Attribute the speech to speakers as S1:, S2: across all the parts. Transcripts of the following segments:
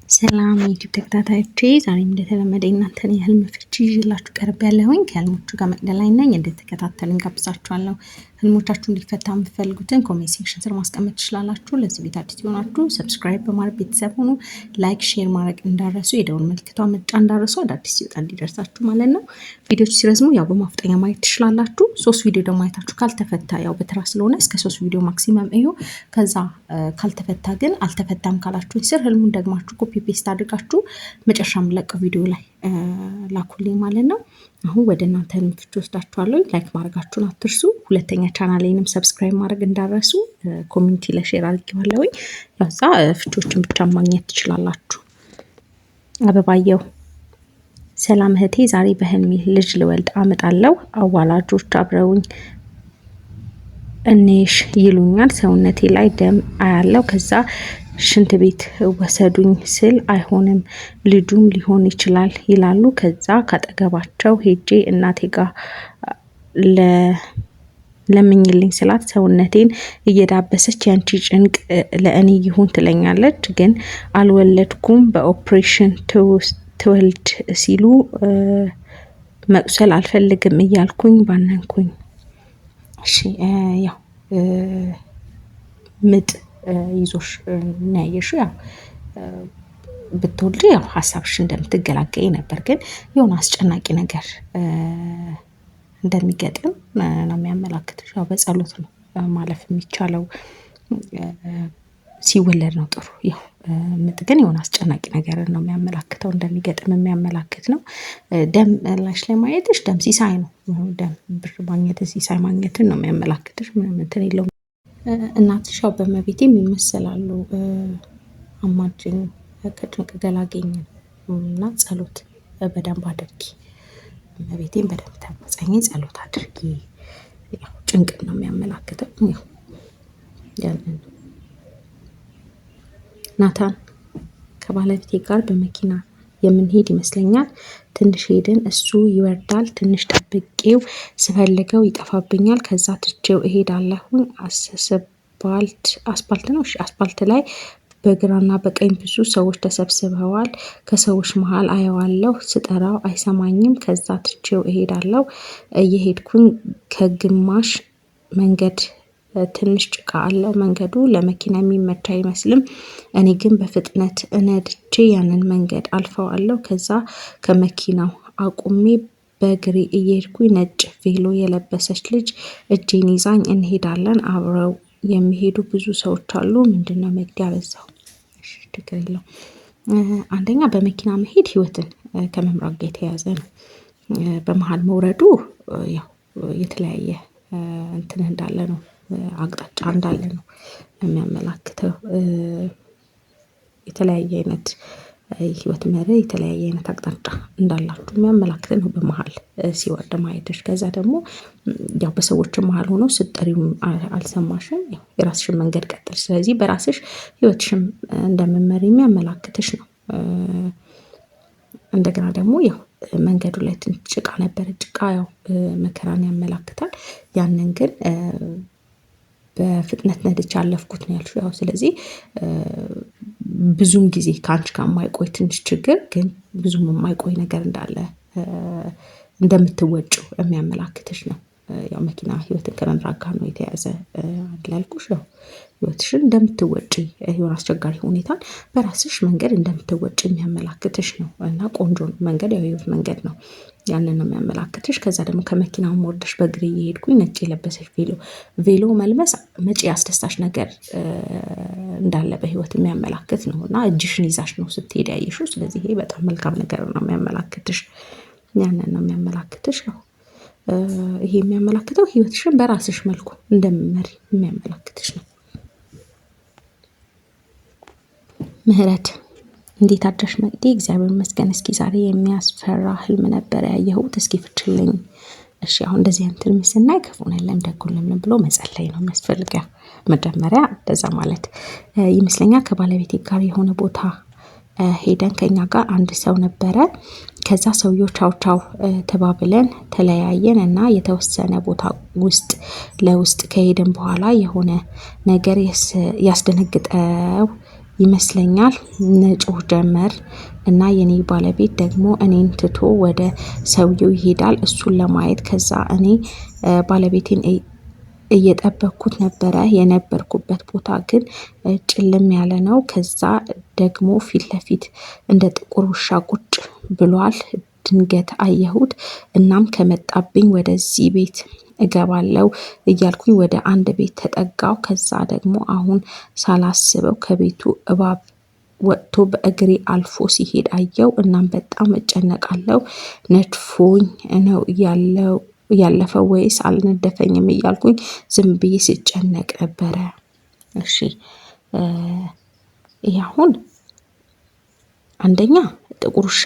S1: ሰላም የዩቲዩብ ተከታታዮቼ ዛሬም እንደተለመደ እናንተን የህልም ፍቺ ይዤላችሁ ቀርብ ያለሁኝ ከህልሞቹ ጋር መቅደላይ ነኝ። እንድትከታተሉኝ ጋብዛችኋለሁ። ህልሞቻችሁ እንዲፈታ የምትፈልጉትን ኮሜንት ሴክሽን ስር ማስቀመጥ ትችላላችሁ። ለዚህ ቤት አዲስ የሆናችሁ ሰብስክራይብ በማድረግ ቤተሰብ ሁኑ። ላይክ ሼር ማድረግ እንዳረሱ፣ የደወል ምልክቷ መጫ እንዳረሱ አዳዲስ ሲወጣ እንዲደርሳችሁ ማለት ነው። ቪዲዮች ሲረዝሙ ያው በማፍጠኛ ማየት ትችላላችሁ። 3 ቪዲዮ ደግሞ አይታችሁ ካልተፈታ ያው በተራ ስለሆነ እስከ 3 ቪዲዮ ማክሲመም እዩ። ከዛ ካልተፈታ ግን አልተፈታም ካላችሁ ስር ህልሙን ደግማችሁ ኮፒ ፔስት አድርጋችሁ መጨረሻ የምለቀው ቪዲዮ ላይ ላኩልኝ ማለት ነው። አሁን ወደ እናንተ ፍቺ ወስዳችኋለሁ። ላይክ ማድረጋችሁን አትርሱ። ሁለተኛ ቻናሌንም ሰብስክራይብ ማድረግ እንዳረሱ፣ ኮሚኒቲ ለሼር አድርጌዋለሁ። ያዛ ፍቺዎችን ብቻ ማግኘት ትችላላችሁ። አበባየው ሰላም እህቴ፣ ዛሬ በህልሜ ልጅ ልወልድ አመጣለሁ። አዋላጆች አብረውኝ እኔሽ ይሉኛል። ሰውነቴ ላይ ደም አያለው። ከዛ ሽንት ቤት ወሰዱኝ ስል አይሆንም ልጁም ሊሆን ይችላል ይላሉ። ከዛ ካጠገባቸው ሄጄ እናቴ ጋር ለምኝልኝ ስላት ሰውነቴን እየዳበሰች ያንቺ ጭንቅ ለእኔ ይሁን ትለኛለች። ግን አልወለድኩም በኦፕሬሽን ትወልድ ሲሉ መቁሰል አልፈልግም እያልኩኝ ባነንኩኝ። እሺ ያው ምጥ ይዞሽ ነው ያየሽው። ያው ብትወልጂ ያው ሀሳብሽ እንደምትገላገይ ነበር፣ ግን የሆነ አስጨናቂ ነገር እንደሚገጥም ነው የሚያመላክትሽ። ያው በጸሎት ነው ማለፍ የሚቻለው። ሲወለድ ነው ጥሩ። ያው ምጥ ግን የሆነ አስጨናቂ ነገር ነው የሚያመላክተው፣ እንደሚገጥም የሚያመላክት ነው። ደም ላሽ ላይ ማየትሽ ደም ሲሳይ ነው። ደም ብር ማግኘት ሲሳይ ማግኘትን ነው የሚያመላክትሽ። ምንም እንትን የለውም። እናትሽ ያው በእመቤቴም ይመሰላሉ። አማልጅኝ ከጭንቅ ገላገኝ እና ጸሎት በደንብ አድርጊ። እመቤቴም በደንብ ተማጸኝ፣ ጸሎት አድርጊ። ያው ጭንቅ ነው የሚያመላክተው። ያው ያንን ናታን ከባለቤቴ ጋር በመኪና የምንሄድ ይመስለኛል። ትንሽ ሄድን፣ እሱ ይወርዳል። ትንሽ ጠብቄው ስፈልገው ይጠፋብኛል። ከዛ ትቼው እሄዳለሁኝ። አስፓልት ነው። እሺ አስፓልት ላይ በግራና በቀኝ ብዙ ሰዎች ተሰብስበዋል። ከሰዎች መሃል አየዋለሁ። ስጠራው አይሰማኝም። ከዛ ትቼው እሄዳለሁ። እየሄድኩኝ ከግማሽ መንገድ ትንሽ ጭቃ አለው። መንገዱ ለመኪና የሚመች አይመስልም። እኔ ግን በፍጥነት ነድቼ ያንን መንገድ አልፈዋለሁ። ከዛ ከመኪናው አቁሜ በእግሬ እየሄድኩኝ ነጭ ቬሎ የለበሰች ልጅ እጄን ይዛኝ እንሄዳለን። አብረው የሚሄዱ ብዙ ሰዎች አሉ። ምንድነው መግዲያ በዛው? እሺ ችግር የለውም። አንደኛ በመኪና መሄድ ህይወትን ከመምራት ጋር የተያያዘ ነው። በመሃል መውረዱ ያው የተለያየ እንትን እንዳለ ነው፣ አቅጣጫ እንዳለ ነው የሚያመላክተው። የተለያየ አይነት ህይወት መሪ የተለያየ አይነት አቅጣጫ እንዳላችሁ የሚያመላክት ነው በመሃል ሲወርድ ማየትሽ። ከዛ ደግሞ ያው በሰዎች መሃል ሆኖ ስትጠሪው አልሰማሽም። ያው የራስሽን መንገድ ቀጥል። ስለዚህ በራስሽ ህይወትሽም እንደምመሪ የሚያመላክትሽ ነው። እንደገና ደግሞ ያው መንገዱ ላይ ትንሽ ጭቃ ነበረ። ጭቃ ያው መከራን ያመላክታል። ያንን ግን በፍጥነት ነድቼ አለፍኩት ነው ያልሽው። ያው ስለዚህ ብዙም ጊዜ ከአንቺ ጋር የማይቆይ ትንሽ ችግር ግን ብዙም የማይቆይ ነገር እንዳለ እንደምትወጪው የሚያመላክትሽ ነው። ያው መኪና ህይወትን ከመምራት ጋር ነው የተያዘ አይደል ያልኩሽ። ያው ህይወትሽን እንደምትወጪ የሆነ አስቸጋሪ ሁኔታን በራስሽ መንገድ እንደምትወጪ የሚያመላክትሽ ነው እና ቆንጆ መንገድ ያው ህይወት መንገድ ነው። ያንን ነው የሚያመላክትሽ። ከዛ ደግሞ ከመኪናው ወርደሽ በእግሬ እየሄድኩኝ ነጭ የለበሰች ቬሎ መልበስ መጪ አስደሳች ነገር እንዳለ በህይወት የሚያመላክት ነው እና እጅሽን ይዛሽ ነው ስትሄድ ያየሽው። ስለዚህ ይሄ በጣም መልካም ነገር ነው የሚያመላክትሽ። ያንን ነው የሚያመላክትሽ። ያው ይሄ የሚያመላክተው ህይወትሽን በራስሽ መልኩ እንደምመሪ የሚያመላክትሽ ነው። ምህረት እንዴት አድረሽ መቅዲ? እግዚአብሔር ይመስገን። እስኪ ዛሬ የሚያስፈራ ህልም ነበር ያየሁት፣ እስኪ ፍችልኝ። እሺ አሁን እንደዚህ አይነት ህልም ስናይ ክፉን የለም ደጉን ለምን ብሎ መጸለይ ነው የሚያስፈልገው። መጀመሪያ እንደዛ ማለት ይመስለኛል። ከባለቤቴ ጋር የሆነ ቦታ ሄደን ከኛ ጋር አንድ ሰው ነበረ። ከዛ ሰውየው ቻው ቻው ተባብለን ተለያየን እና የተወሰነ ቦታ ውስጥ ለውስጥ ከሄድን በኋላ የሆነ ነገር ያስደነግጠው ይመስለኛል። ነጮህ ጀመር እና የኔ ባለቤት ደግሞ እኔን ትቶ ወደ ሰውየው ይሄዳል እሱን ለማየት። ከዛ እኔ ባለቤቴን እየጠበቅኩት ነበረ። የነበርኩበት ቦታ ግን ጭልም ያለ ነው። ከዛ ደግሞ ፊት ለፊት እንደ ጥቁር ውሻ ቁጭ ብሏል። ድንገት አየሁት። እናም ከመጣብኝ ወደዚህ ቤት እገባለሁ እያልኩኝ ወደ አንድ ቤት ተጠጋው። ከዛ ደግሞ አሁን ሳላስበው ከቤቱ እባብ ወጥቶ በእግሬ አልፎ ሲሄድ አየው። እናም በጣም እጨነቃለሁ። ነድፎኝ ነው ያለፈው ወይስ አልነደፈኝም እያልኩኝ ዝም ብዬ ስጨነቅ ነበረ። እሺ ይሄ አሁን አንደኛ ጥቁር ውሻ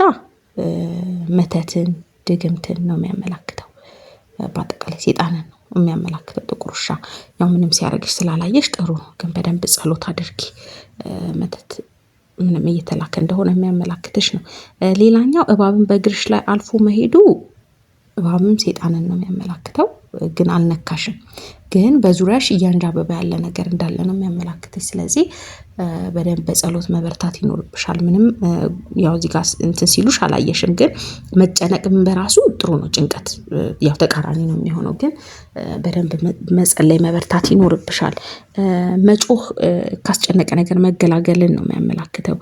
S1: መተትን፣ ድግምትን ነው የሚያመላክተው። በአጠቃላይ ሴጣንን ነው የሚያመላክተው ጥቁር ውሻ። ያው ምንም ሲያደርግሽ ስላላየሽ ጥሩ ነው፣ ግን በደንብ ጸሎት አድርጊ። መተት ምንም እየተላከ እንደሆነ የሚያመላክትሽ ነው። ሌላኛው እባብን በእግርሽ ላይ አልፎ መሄዱ እባብም ሴጣንን ነው የሚያመላክተው፣ ግን አልነካሽም። ግን በዙሪያሽ እያንዣበበ ያለ ነገር እንዳለ ነው የሚያመላክትሽ። ስለዚህ በደንብ በጸሎት መበርታት ይኖርብሻል። ምንም ያው እዚህ ጋር እንትን ሲሉሽ አላየሽም፣ ግን መጨነቅም በራሱ ጥሩ ነው። ጭንቀት ያው ተቃራኒ ነው የሚሆነው፣ ግን በደንብ መጸለይ መበርታት ይኖርብሻል። መጮህ ካስጨነቀ ነገር መገላገልን ነው የሚያመላክተው።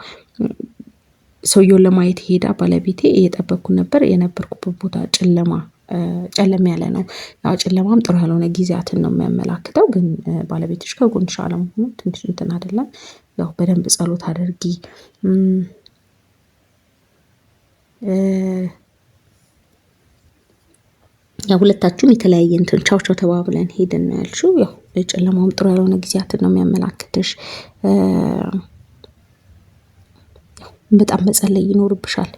S1: ሰውየውን ለማየት ሄዳ ባለቤቴ እየጠበቅኩ ነበር። የነበርኩበት ቦታ ጨለም ያለ ነው። ያው ጨለማም ጥሩ ያልሆነ ጊዜያትን ነው የሚያመላክተው። ግን ባለቤትሽ ከጎንሽ አለመሆኑ ትንሽ እንትን አይደለም። ያው በደንብ ጸሎት አድርጊ። ያው ሁለታችሁም የተለያየ እንትን ቻው ቻው ተባብለን ሄድን ነው ያልሽው። ያው ጨለማውም ጥሩ ያልሆነ ጊዜያትን ነው የሚያመላክትሽ። በጣም መጸለይ ይኖርብሻል።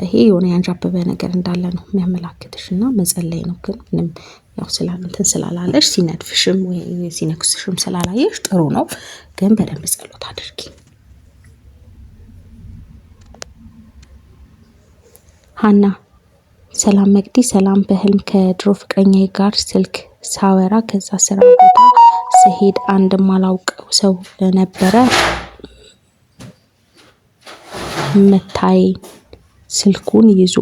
S1: ይሄ የሆነ ያንዣበበ ነገር እንዳለ ነው የሚያመላክትሽ እና መጸለይ ነው። ግን ምንም ያው እንትን ስላላለሽ ሲነድፍሽም ወይ ሲነክስሽም ስላላየሽ ጥሩ ነው። ግን በደንብ ጸሎት አድርጊ። ሀና ሰላም መቅዲ፣ ሰላም። በህልም ከድሮ ፍቅረኛዬ ጋር ስልክ ሳወራ ከዛ ስራ ቦታ ስሄድ አንድ ማላውቀው ሰው ነበረ መታይ ስልኩን ይዞ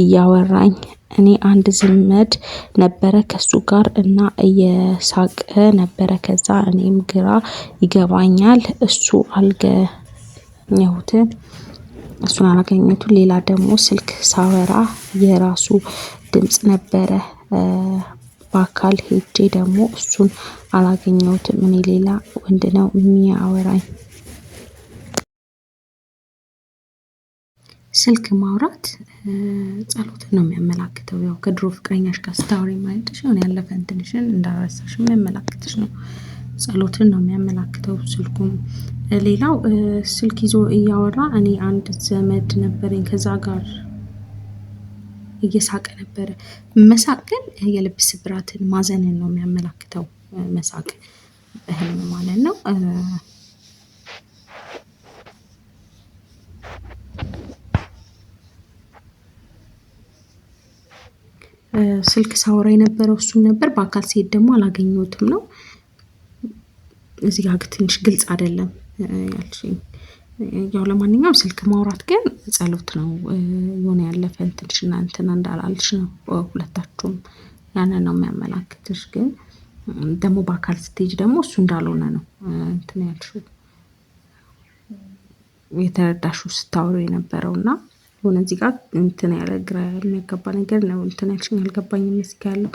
S1: እያወራኝ። እኔ አንድ ዘመድ ነበረ ከሱ ጋር እና እየሳቀ ነበረ። ከዛ እኔም ግራ ይገባኛል። እሱን አላገኘሁትም። ሌላ ደግሞ ስልክ ሳወራ የራሱ ድምጽ ነበረ። በአካል ሄጄ ደግሞ እሱን አላገኘሁትም። እኔ ሌላ ወንድ ነው የሚያወራኝ። ስልክ ማውራት ጸሎትን ነው የሚያመላክተው። ያው ከድሮ ፍቅረኛሽ ጋር ስታወሪ ማለትሽ የሆነ ያለፈ እንትንሽን እንዳረሳሽ የሚያመላክትሽ ነው። ጸሎትን ነው የሚያመላክተው ስልኩም። ሌላው ስልክ ይዞ እያወራ እኔ አንድ ዘመድ ነበረኝ ከዛ ጋር እየሳቀ ነበረ። መሳቅ ግን የልብ ስብራትን ማዘንን ነው የሚያመላክተው። መሳቅ በህልም ማለት ነው። ስልክ ሳወራ የነበረው እሱን ነበር። በአካል ሲሄድ ደግሞ አላገኘሁትም ነው። እዚህ ጋር ትንሽ ግልጽ አይደለም ያልሽኝ። ያው ለማንኛውም ስልክ ማውራት ግን ጸሎት ነው። የሆነ ያለፈ እንትንሽና እንትን እንዳላልሽ ነው። ሁለታችሁም ያንን ነው የሚያመላክትሽ። ግን ደግሞ በአካል ስትሄጂ ደግሞ እሱ እንዳልሆነ ነው እንትን ያልሽው የተረዳሽው ስታወሩ የነበረውና የሆነ እዚህ ጋር እንትን ያለ ግራ የሚያጋባ ነገር ነው እንትን ያልሽኝ አልገባኝም እዚህ ጋር ያለው።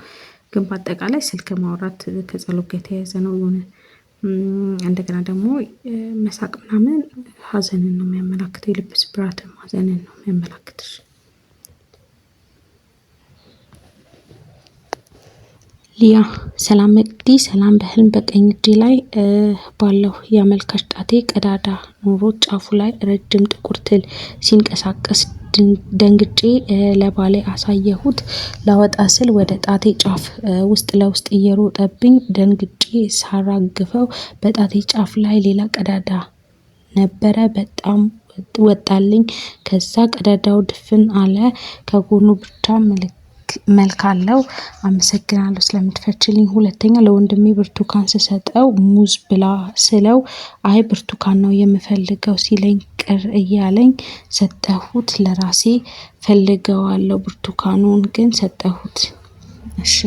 S1: ግን በአጠቃላይ ስልክ ማውራት ከጸሎት ጋር የተያያዘ ነው። የሆነ እንደገና ደግሞ መሳቅ ምናምን ሀዘንን ነው የሚያመላክተው። የልብ ስብራትም ሀዘንን ነው የሚያመላክትሽ። ሊያ ሰላም መቅዲ፣ ሰላም። በህልም በቀኝ እጄ ላይ ባለው የአመልካች ጣቴ ቀዳዳ ኖሮ ጫፉ ላይ ረጅም ጥቁር ትል ሲንቀሳቀስ ደንግጬ ለባሌ አሳየሁት። ላወጣ ስል ወደ ጣቴ ጫፍ ውስጥ ለውስጥ እየሮጠብኝ ደንግጬ ሳራግፈው በጣቴ ጫፍ ላይ ሌላ ቀዳዳ ነበረ። በጣም ወጣልኝ። ከዛ ቀዳዳው ድፍን አለ። ከጎኑ ብቻ ምልክት መልክ አለው። አመሰግናለሁ ስለምትፈችልኝ። ሁለተኛ ለወንድሜ ብርቱካን ስሰጠው ሙዝ ብላ ስለው አይ ብርቱካን ነው የምፈልገው ሲለኝ ቅር እያለኝ ሰጠሁት። ለራሴ ፈልገዋለሁ ብርቱካኑን ግን ሰጠሁት። እሺ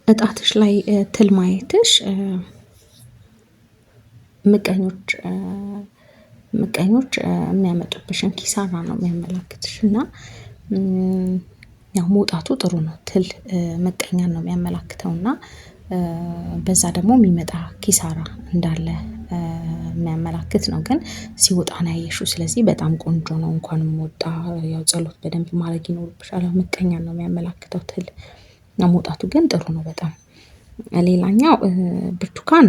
S1: እጣትሽ ላይ ትል ማየትሽ ምቀኞች የሚያመጡብሽን ኪሳራ ነው የሚያመላክትሽ እና ያው መውጣቱ ጥሩ ነው። ትል ምቀኛን ነው የሚያመላክተው እና በዛ ደግሞ የሚመጣ ኪሳራ እንዳለ የሚያመላክት ነው። ግን ሲወጣ ነው ያየሽው። ስለዚህ በጣም ቆንጆ ነው። እንኳንም ወጣ። ያው ጸሎት በደንብ ማድረግ ይኖርብሻል። ምቀኛን ነው የሚያመላክተው ትል። መውጣቱ ግን ጥሩ ነው በጣም። ሌላኛው ብርቱካን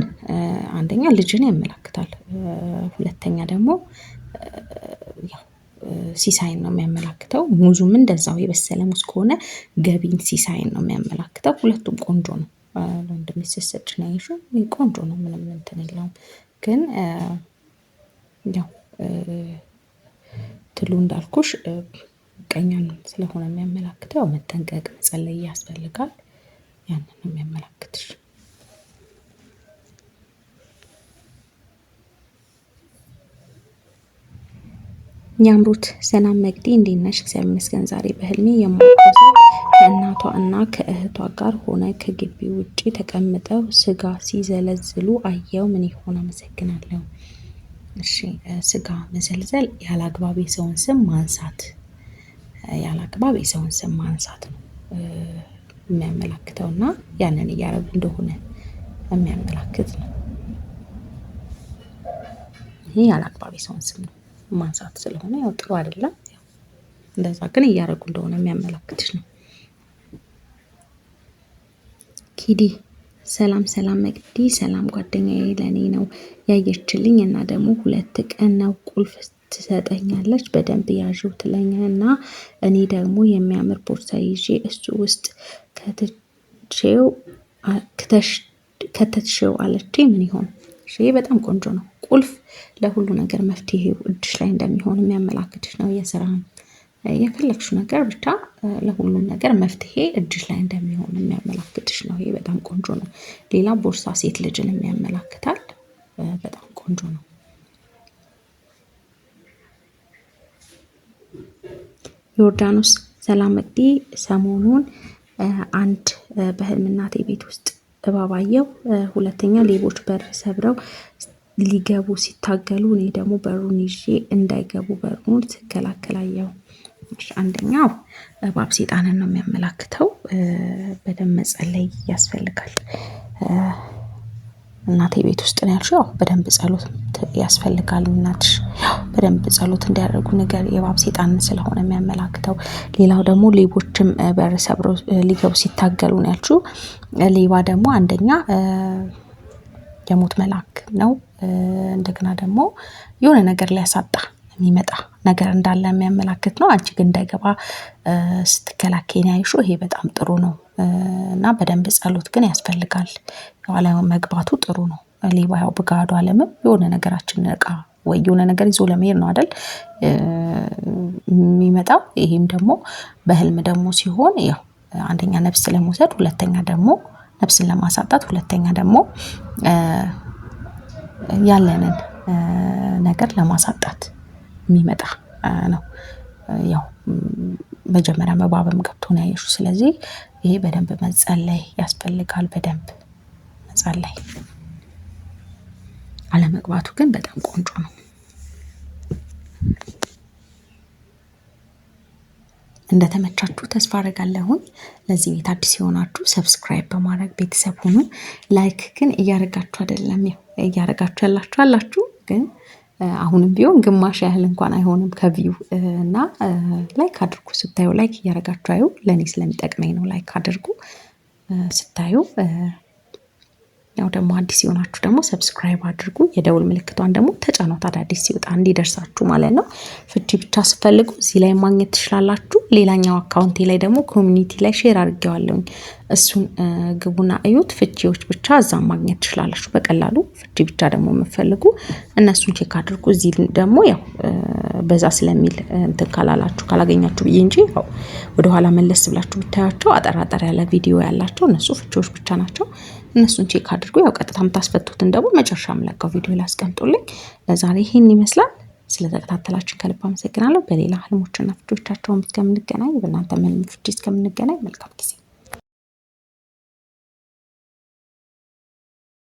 S1: አንደኛ ልጅን ያመላክታል። ሁለተኛ ደግሞ ያው ሲሳይን ነው የሚያመላክተው። ሙዙም እንደዛው የበሰለ ሙዝ ከሆነ ገቢን ሲሳይን ነው የሚያመላክተው። ሁለቱም ቆንጆ ነው። ለወንድሜ ስትሰጪ ነው ያየሽው። ቆንጆ ነው። ምንም እንትን የለውም። ግን ያው ትሉ እንዳልኩሽ ምቀኛን ስለሆነ የሚያመላክተው ያው መጠንቀቅ መጸለይ ያስፈልጋል። ያንን ነው የሚያመላክትሽ። ያምሩት ሰላም መቅዲ እንዴት ነሽ? እግዚአብሔር ይመስገን። ዛሬ በህልሜ የማውቀው ሰው ከእናቷ እና ከእህቷ ጋር ሆነ ከግቢ ውጪ ተቀምጠው ስጋ ሲዘለዝሉ አየው። ምን ይሆን? አመሰግናለሁ። እሺ ስጋ መዘልዘል ያላግባብ የሰውን ስም ማንሳት ነው የሚያመላክተው እና ያንን እያረጉ እንደሆነ የሚያመላክት ነው። ይሄ ያላግባብ የሰውን ስም ነው ማንሳት ስለሆነ ያው ጥሩ አይደለም። እንደዛ ግን እያረጉ እንደሆነ የሚያመላክትሽ ነው። ኪዲ ሰላም መቅዲ ሰላም ጓደኛዬ ለኔ ነው ያየችልኝ እና ደግሞ 2 ቀን ነው ቁልፍ ትሰጠኛለች። በደንብ ያዥው ትለኛና እኔ ደግሞ የሚያምር ቦርሳ ይዤ እሱ ውስጥ ከተትሽው አለችኝ። ምን ይሆን? እሺ በጣም ቆንጆ ነው። ቁልፍ ለሁሉ ነገር መፍትሄው እጅሽ ላይ እንደሚሆን የሚያመላክትሽ ነው። የስራም የፈለግሽው ነገር ብቻ ለሁሉም ነገር መፍትሄ እጅሽ ላይ እንደሚሆን የሚያመላክትሽ ነው። ይሄ በጣም ቆንጆ ነው። ሌላ ቦርሳ ሴት ልጅን የሚያመላክታል። በጣም ቆንጆ ነው። ዮርዳኖስ ሰላም መቅዲ ሰሞኑን አንድ በህልም እናቴ ቤት ውስጥ እባብ አየሁ። ሁለተኛ ሌቦች በር ሰብረው ሊገቡ ሲታገሉ እኔ ደግሞ በሩን ይዤ እንዳይገቡ በሩን ስከላከል አየሁ። አንደኛው እባብ ሴጣንን ነው የሚያመላክተው። በደንብ መጸለይ ያስፈልጋል። እናቴ ቤት ውስጥ ነው ያልሽው። ያው በደንብ ጸሎት ያስፈልጋል። እናትሽ ያው በደንብ ጸሎት እንዲያደርጉ ነገር የእባብ ሴጣንን ስለሆነ የሚያመላክተው። ሌላው ደግሞ ሌቦችም በር ሰብረው ሊገቡ ሲታገሉ ነው ያልሽው። ሌባ ደግሞ አንደኛ የሞት መልአክ ነው። እንደገና ደግሞ የሆነ ነገር ሊያሳጣ የሚመጣ ነገር እንዳለ የሚያመላክት ነው። አንቺ ግን እንዳይገባ ስትከላከይ ነው ያልሽው። ይሄ በጣም ጥሩ ነው እና በደንብ ጸሎት ግን ያስፈልጋል። ያው መግባቱ ጥሩ ነው። ሌባ ያው በጋዱ ዓለምም የሆነ ነገራችንን እቃ ወይ የሆነ ነገር ይዞ ለመሄድ ነው አይደል የሚመጣው። ይሄም ደግሞ በህልም ደግሞ ሲሆን ያው አንደኛ ነፍስ ለመውሰድ፣ ሁለተኛ ደግሞ ነፍስን ለማሳጣት፣ ሁለተኛ ደግሞ ያለንን ነገር ለማሳጣት የሚመጣ ነው። ያው መጀመሪያ እባብም ገብቶ ነው ያየሽው። ስለዚህ ይሄ በደንብ መጸለይ ያስፈልጋል። በደንብ መጸለይ። አለመግባቱ ግን በጣም ቆንጆ ነው። እንደተመቻችሁ ተስፋ አደርጋለሁኝ። ለዚህ ቤት አዲስ የሆናችሁ ሰብስክራይብ በማድረግ ቤተሰብ ሁኑ። ላይክ ግን እያደረጋችሁ አይደለም። ያው እያደረጋችሁ ያላችሁ ግን አሁንም ቢሆን ግማሽ ያህል እንኳን አይሆንም ከቪው እና ላይክ አድርጉ። ስታዩ ላይክ እያደረጋችሁ አዩ። ለእኔ ስለሚጠቅመኝ ነው። ላይክ አድርጉ ስታዩ። ያው ደግሞ አዲስ የሆናችሁ ደግሞ ሰብስክራይብ አድርጉ። የደውል ምልክቷን ደግሞ ተጫኗት፣ አዳዲስ ሲወጣ እንዲደርሳችሁ ማለት ነው። ፍቺ ብቻ ስትፈልጉ እዚህ ላይ ማግኘት ትችላላችሁ። ሌላኛው አካውንቴ ላይ ደግሞ ኮሚኒቲ ላይ ሼር አድርጌዋለሁኝ። እሱን ግቡና እዩት። ፍቺዎች ብቻ እዛም ማግኘት ትችላላችሁ በቀላሉ። ፍቺ ብቻ ደግሞ የምትፈልጉ እነሱን ቼክ አድርጉ። እዚህ ደግሞ ያው በዛ ስለሚል እንትን ካላገኛችሁ ብዬ እንጂ ያው ወደኋላ መለስ ብላችሁ ብታያቸው አጠር ያለ ቪዲዮ ያላቸው እነሱ ፍቺዎች ብቻ ናቸው። እነሱን ቼክ አድርጉ። ያው ቀጥታ የምታስፈቱትን ደግሞ መጨረሻ የምለቀው ቪዲዮ ላይ አስቀምጡልኝ። ለዛሬ ይሄን ይመስላል። ስለተከታተላችሁ ከልብ አመሰግናለሁ። በሌላ ህልሞችና ፍቺዎቻቸውን እስከምንገናኝ በእናንተ ህልም ፍቺ እስከምንገናኝ መልካም ጊዜ